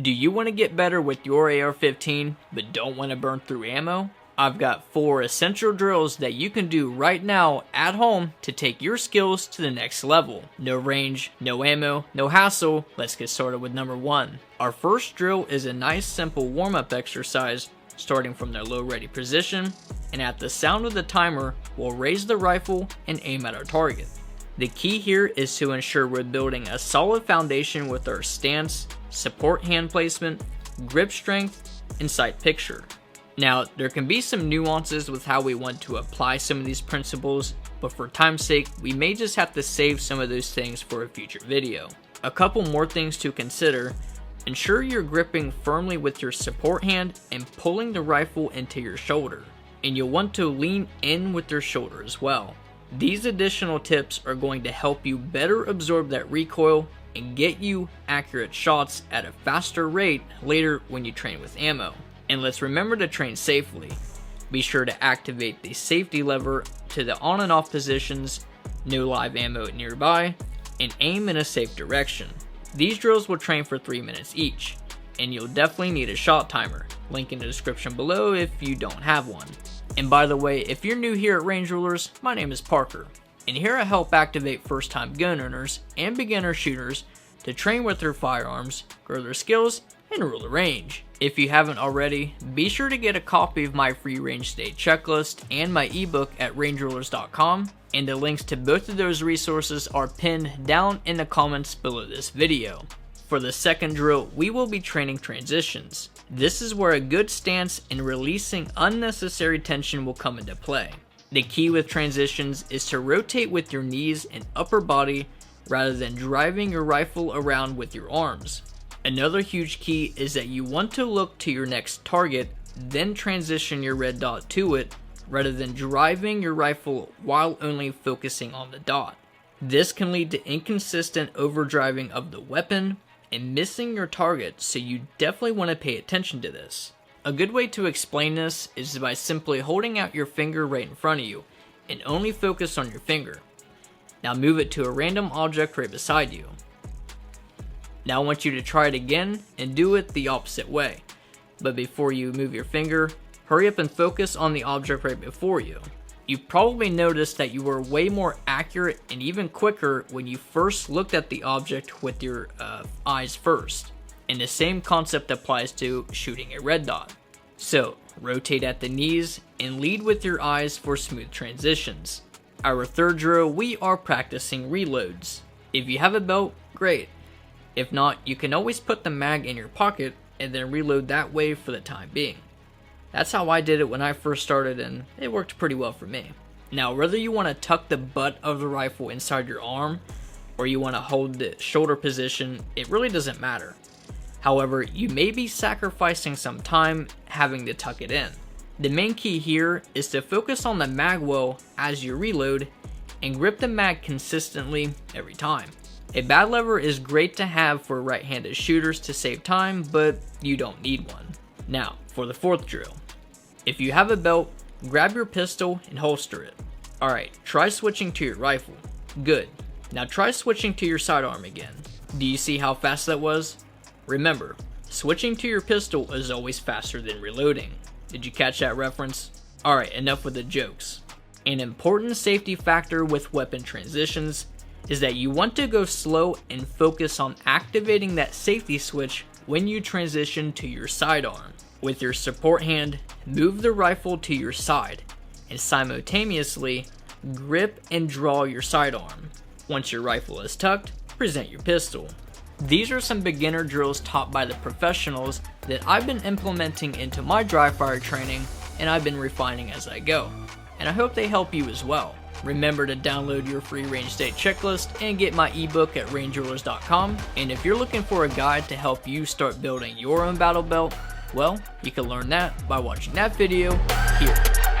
Do you want to get better with your AR-15 but don't want to burn through ammo? I've got 4 essential drills that you can do right now at home to take your skills to the next level. No range, no ammo, no hassle. Let's get started with number 1. Our first drill is a nice simple warm-up exercise starting from their low ready position, and at the sound of the timer, we'll raise the rifle and aim at our target. The key here is to ensure we're building a solid foundation with our stance, support hand placement, grip strength, and sight picture. Now, there can be some nuances with how we want to apply some of these principles, but for time's sake, we may just have to save some of those things for a future video. A couple more things to consider: ensure you're gripping firmly with your support hand and pulling the rifle into your shoulder, and you'll want to lean in with your shoulder as well. These additional tips are going to help you better absorb that recoil and get you accurate shots at a faster rate later when you train with ammo. And let's remember to train safely. Be sure to activate the safety lever to the on and off positions, no live ammo nearby, and aim in a safe direction. These drills will train for 3 minutes each, and you'll definitely need a shot timer, link in the description below if you don't have one. And by the way, if you're new here at Range Rulerz, my name is Parker, and here I help activate first time gun owners and beginner shooters to train with their firearms, grow their skills, and rule the range. If you haven't already, be sure to get a copy of my free range state checklist and my ebook at rangerulers.com, and the links to both of those resources are pinned down in the comments below this video. For the second drill, we will be training transitions. This is where a good stance and releasing unnecessary tension will come into play. The key with transitions is to rotate with your knees and upper body rather than driving your rifle around with your arms. Another huge key is that you want to look to your next target, then transition your red dot to it, rather than driving your rifle while only focusing on the dot. This can lead to inconsistent overdriving of the weapon and missing your target, so you definitely want to pay attention to this. A good way to explain this is by simply holding out your finger right in front of you and only focus on your finger. Now move it to a random object right beside you. Now I want you to try it again and do it the opposite way. But before you move your finger, hurry up and focus on the object right before you. You've probably noticed that you were way more accurate and even quicker when you first looked at the object with your eyes first. And the same concept applies to shooting a red dot. So rotate at the knees and lead with your eyes for smooth transitions. Our third drill, we are practicing reloads. If you have a belt, great. If not, you can always put the mag in your pocket and then reload that way for the time being. That's how I did it when I first started, and it worked pretty well for me. Now, whether you want to tuck the butt of the rifle inside your arm or you want to hold the shoulder position, it really doesn't matter. However, you may be sacrificing some time having to tuck it in. The main key here is to focus on the mag well as you reload and grip the mag consistently every time. A bad lever is great to have for right-handed shooters to save time, but you don't need one. Now, for the fourth drill. If you have a belt, grab your pistol and holster it. Alright, try switching to your rifle. Good. Now try switching to your sidearm again. Do you see how fast that was? Remember, switching to your pistol is always faster than reloading. Did you catch that reference? Alright, enough with the jokes. An important safety factor with weapon transitions is that you want to go slow and focus on activating that safety switch when you transition to your sidearm. With your support hand, move the rifle to your side and simultaneously grip and draw your sidearm. Once your rifle is tucked, present your pistol. These are some beginner drills taught by the professionals that I've been implementing into my dry fire training, and I've been refining as I go. And I hope they help you as well. Remember to download your free range state checklist and get my ebook at rangerulers.com. And if you're looking for a guide to help you start building your own battle belt, well, you can learn that by watching that video here.